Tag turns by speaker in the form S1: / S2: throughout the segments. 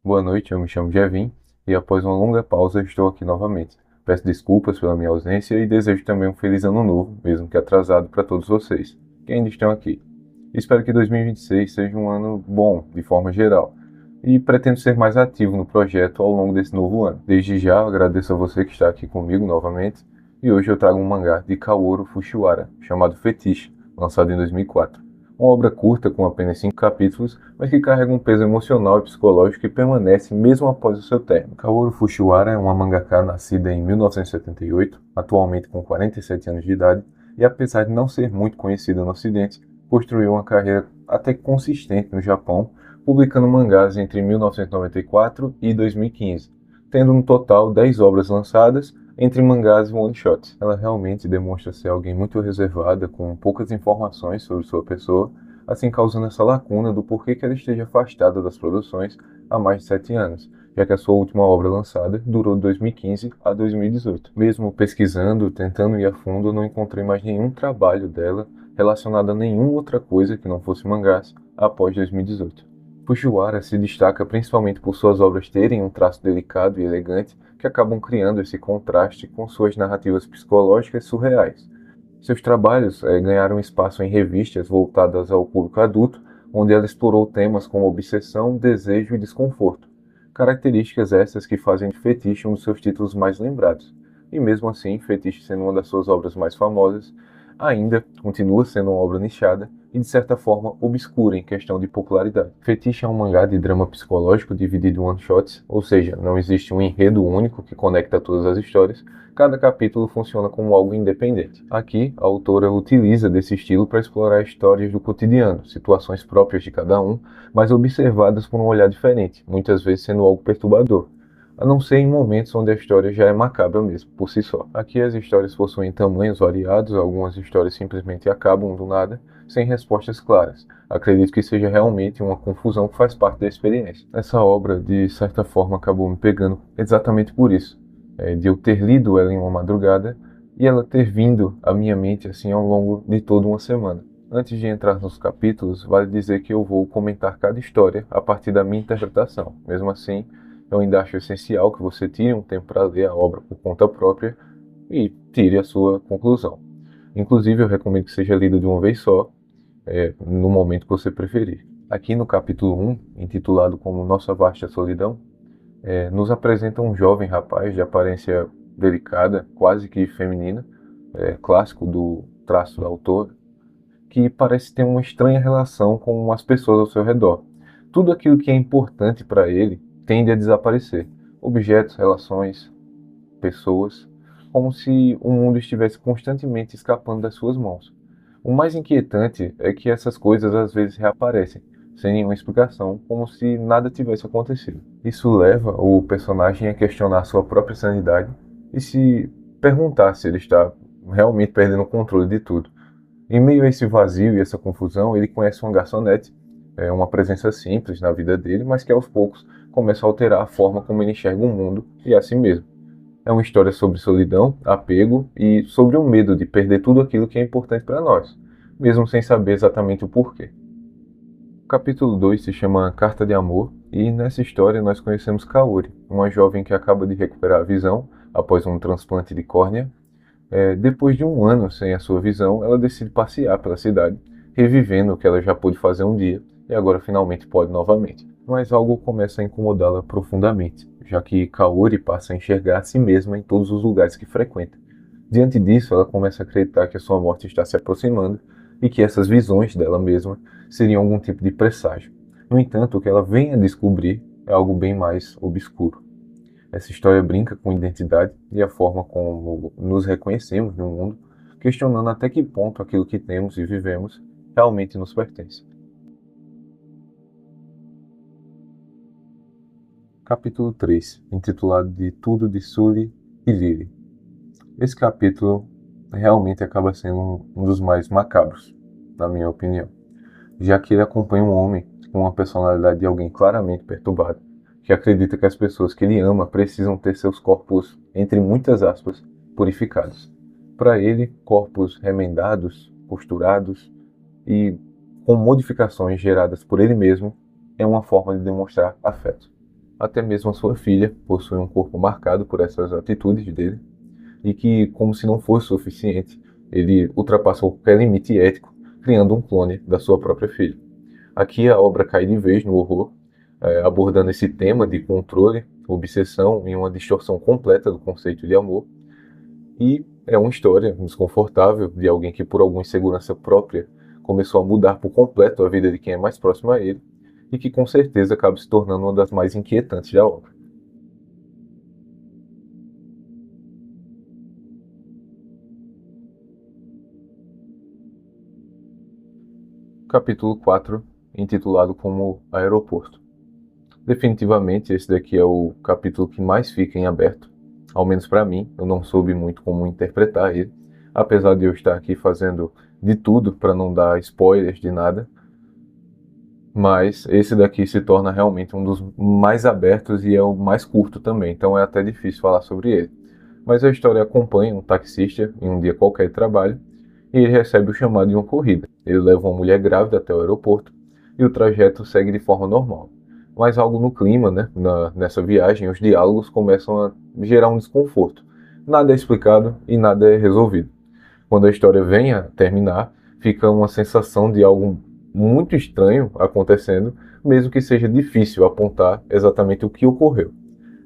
S1: Boa noite, eu me chamo Jevin e após uma longa pausa estou aqui novamente. Peço desculpas pela minha ausência e desejo também um feliz ano novo, mesmo que atrasado, para todos vocês que ainda estão aqui. Espero que 2026 seja um ano bom, de forma geral, e pretendo ser mais ativo no projeto ao longo desse novo ano. Desde já agradeço a você que está aqui comigo novamente e hoje eu trago um mangá de Kaoru Fujiwara chamado Fetiche, lançado em 2004. Uma obra curta com apenas 5 capítulos, mas que carrega um peso emocional e psicológico que permanece mesmo após o seu término. Kaoru Fujiwara é uma mangaka nascida em 1978, atualmente com 47 anos de idade, e apesar de não ser muito conhecida no Ocidente, construiu uma carreira até consistente no Japão, publicando mangás entre 1994 e 2015, tendo no total 10 obras lançadas entre mangás e one-shots. Ela realmente demonstra ser alguém muito reservada, com poucas informações sobre sua pessoa, assim causando essa lacuna do porquê que ela esteja afastada das produções há mais de 7 anos, já que a sua última obra lançada durou de 2015 a 2018. Mesmo pesquisando, tentando ir a fundo, eu não encontrei mais nenhum trabalho dela relacionado a nenhuma outra coisa que não fosse mangás após 2018. Fujiwara se destaca principalmente por suas obras terem um traço delicado e elegante que acabam criando esse contraste com suas narrativas psicológicas surreais. Seus trabalhos ganharam espaço em revistas voltadas ao público adulto, onde ela explorou temas como obsessão, desejo e desconforto, características essas que fazem de Fetiche um dos seus títulos mais lembrados. E mesmo assim, Fetiche sendo uma das suas obras mais famosas, ainda continua sendo uma obra nichada e de certa forma obscura em questão de popularidade. Fetiche é um mangá de drama psicológico dividido em one-shots, ou seja, não existe um enredo único que conecta todas as histórias, cada capítulo funciona como algo independente. Aqui, a autora utiliza desse estilo para explorar histórias do cotidiano, situações próprias de cada um, mas observadas por um olhar diferente, muitas vezes sendo algo perturbador, a não ser em momentos onde a história já é macabra mesmo, por si só. Aqui as histórias possuem tamanhos variados, algumas histórias simplesmente acabam do nada, sem respostas claras. Acredito que seja realmente uma confusão que faz parte da experiência. Essa obra, de certa forma, acabou me pegando exatamente por isso, de eu ter lido ela em uma madrugada e ela ter vindo à minha mente assim ao longo de toda uma semana. Antes de entrar nos capítulos, vale dizer que eu vou comentar cada história a partir da minha interpretação. Mesmo assim, eu ainda acho essencial que você tire um tempo para ler a obra por conta própria e tire a sua conclusão. Inclusive, eu recomendo que seja lida de uma vez só, no momento que você preferir. Aqui no capítulo 1, intitulado como Nossa Vasta Solidão, nos apresenta um jovem rapaz de aparência delicada, quase que feminina, clássico do traço da autora, que parece ter uma estranha relação com as pessoas ao seu redor. Tudo aquilo que é importante para ele tende a desaparecer. Objetos, relações, pessoas, como se o mundo estivesse constantemente escapando das suas mãos. O mais inquietante é que essas coisas às vezes reaparecem, sem nenhuma explicação, como se nada tivesse acontecido. Isso leva o personagem a questionar sua própria sanidade e se perguntar se ele está realmente perdendo o controle de tudo. Em meio a esse vazio e essa confusão, ele conhece uma garçonete, uma presença simples na vida dele, mas que aos poucos começa a alterar a forma como ele enxerga o mundo e a si mesmo. É uma história sobre solidão, apego e sobre o medo de perder tudo aquilo que é importante para nós, mesmo sem saber exatamente o porquê. O capítulo 2 se chama Carta de Amor e nessa história nós conhecemos Kaori, uma jovem que acaba de recuperar a visão após um transplante de córnea. Depois de um ano sem a sua visão, ela decide passear pela cidade, revivendo o que ela já pôde fazer um dia e agora finalmente pode novamente. Mas algo começa a incomodá-la profundamente, já que Kaori passa a enxergar a si mesma em todos os lugares que frequenta. Diante disso, ela começa a acreditar que a sua morte está se aproximando e que essas visões dela mesma seriam algum tipo de presságio. No entanto, o que ela vem a descobrir é algo bem mais obscuro. Essa história brinca com identidade e a forma como nos reconhecemos no mundo, questionando até que ponto aquilo que temos e vivemos realmente nos pertence. Capítulo 3, intitulado de Tudo de Sully e Lily. Esse capítulo realmente acaba sendo um dos mais macabros, na minha opinião, já que ele acompanha um homem com uma personalidade de alguém claramente perturbado, que acredita que as pessoas que ele ama precisam ter seus corpos, entre muitas aspas, purificados. Para ele, corpos remendados, costurados e com modificações geradas por ele mesmo é uma forma de demonstrar afeto. Até mesmo a sua filha possui um corpo marcado por essas atitudes dele, e que, como se não fosse suficiente, ele ultrapassou qualquer limite ético, criando um clone da sua própria filha. Aqui a obra cai de vez no horror, abordando esse tema de controle, obsessão e uma distorção completa do conceito de amor. E é uma história desconfortável de alguém que, por alguma insegurança própria, começou a mudar por completo a vida de quem é mais próximo a ele, e que com certeza acaba se tornando uma das mais inquietantes da obra. Capítulo 4, intitulado como Aeroporto. Definitivamente esse daqui é o capítulo que mais fica em aberto, ao menos para mim. Eu não soube muito como interpretar ele, apesar de eu estar aqui fazendo de tudo para não dar spoilers de nada. Mas esse daqui se torna realmente um dos mais abertos e é o mais curto também, então é até difícil falar sobre ele. Mas a história acompanha um taxista em um dia qualquer de trabalho e ele recebe o chamado de uma corrida. Ele leva uma mulher grávida até o aeroporto e o trajeto segue de forma normal. Mas algo no clima, né, nessa viagem, os diálogos começam a gerar um desconforto. Nada é explicado e nada é resolvido. Quando a história vem a terminar, fica uma sensação de algo muito estranho acontecendo, mesmo que seja difícil apontar exatamente o que ocorreu.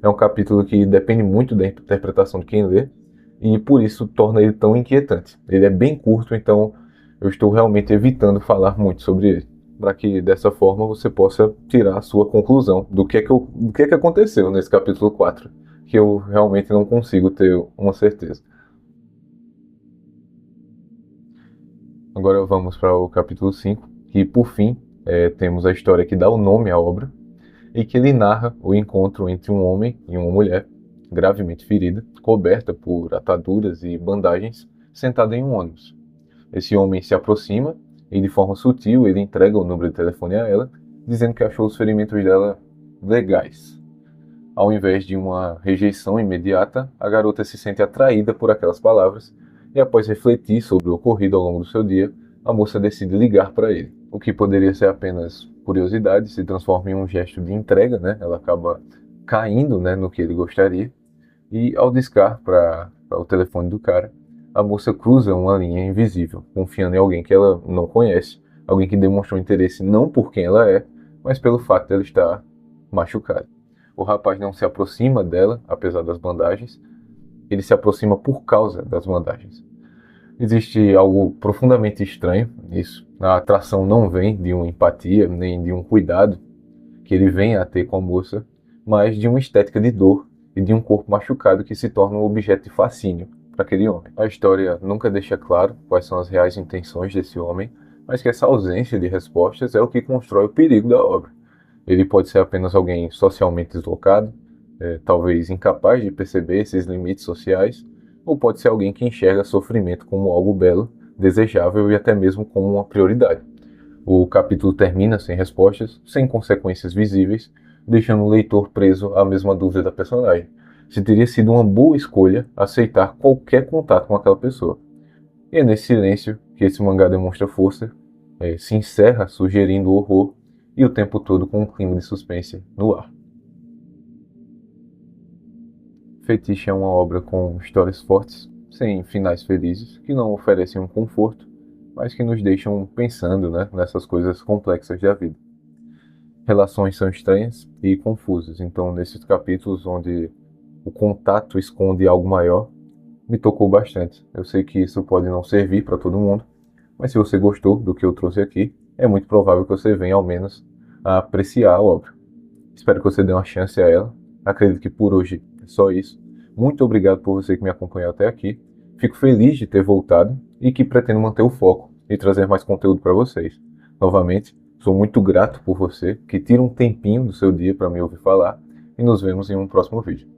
S1: É um capítulo que depende muito da interpretação de quem lê, e por isso torna ele tão inquietante. Ele é bem curto, então eu estou realmente evitando falar muito sobre ele, para que dessa forma você possa tirar a sua conclusão do que é que aconteceu nesse capítulo 4, que eu realmente não consigo ter uma certeza. Agora vamos para o capítulo 5, que por fim temos a história que dá o nome à obra, e que ele narra o encontro entre um homem e uma mulher, gravemente ferida, coberta por ataduras e bandagens, sentada em um ônibus. Esse homem se aproxima e, de forma sutil, ele entrega o número de telefone a ela, dizendo que achou os ferimentos dela legais. Ao invés de uma rejeição imediata, a garota se sente atraída por aquelas palavras e, após refletir sobre o ocorrido ao longo do seu dia, a moça decide ligar para ele. O que poderia ser apenas curiosidade se transforma em um gesto de entrega, né? Ela acaba caindo, né, no que ele gostaria. E ao discar para o telefone do cara, a moça cruza uma linha invisível, confiando em alguém que ela não conhece, alguém que demonstrou interesse não por quem ela é, mas pelo fato de ela estar machucada. O rapaz não se aproxima dela, apesar das bandagens, ele se aproxima por causa das bandagens. Existe algo profundamente estranho nisso. A atração não vem de uma empatia, nem de um cuidado que ele venha a ter com a moça, mas de uma estética de dor e de um corpo machucado que se torna um objeto de fascínio para aquele homem. A história nunca deixa claro quais são as reais intenções desse homem, mas que essa ausência de respostas é o que constrói o perigo da obra. Ele pode ser apenas alguém socialmente deslocado, talvez incapaz de perceber esses limites sociais, ou pode ser alguém que enxerga sofrimento como algo belo, desejável e até mesmo como uma prioridade. O capítulo termina sem respostas, sem consequências visíveis, deixando o leitor preso à mesma dúvida da personagem: se teria sido uma boa escolha aceitar qualquer contato com aquela pessoa. E é nesse silêncio que esse mangá demonstra força, se encerra sugerindo horror e o tempo todo com um clima de suspense no ar. Fetiche é uma obra com histórias fortes, sem finais felizes, que não oferecem um conforto, mas que nos deixam pensando, né, nessas coisas complexas da vida. Relações são estranhas e confusas, então nesses capítulos onde o contato esconde algo maior, me tocou bastante. Eu sei que isso pode não servir para todo mundo, mas se você gostou do que eu trouxe aqui, é muito provável que você venha ao menos a apreciar a obra. Espero que você dê uma chance a ela. Acredito que por hoje é só isso. Muito obrigado por você que me acompanhou até aqui. Fico feliz de ter voltado e que pretendo manter o foco e trazer mais conteúdo para vocês. Novamente, sou muito grato por você que tira um tempinho do seu dia para me ouvir falar e nos vemos em um próximo vídeo.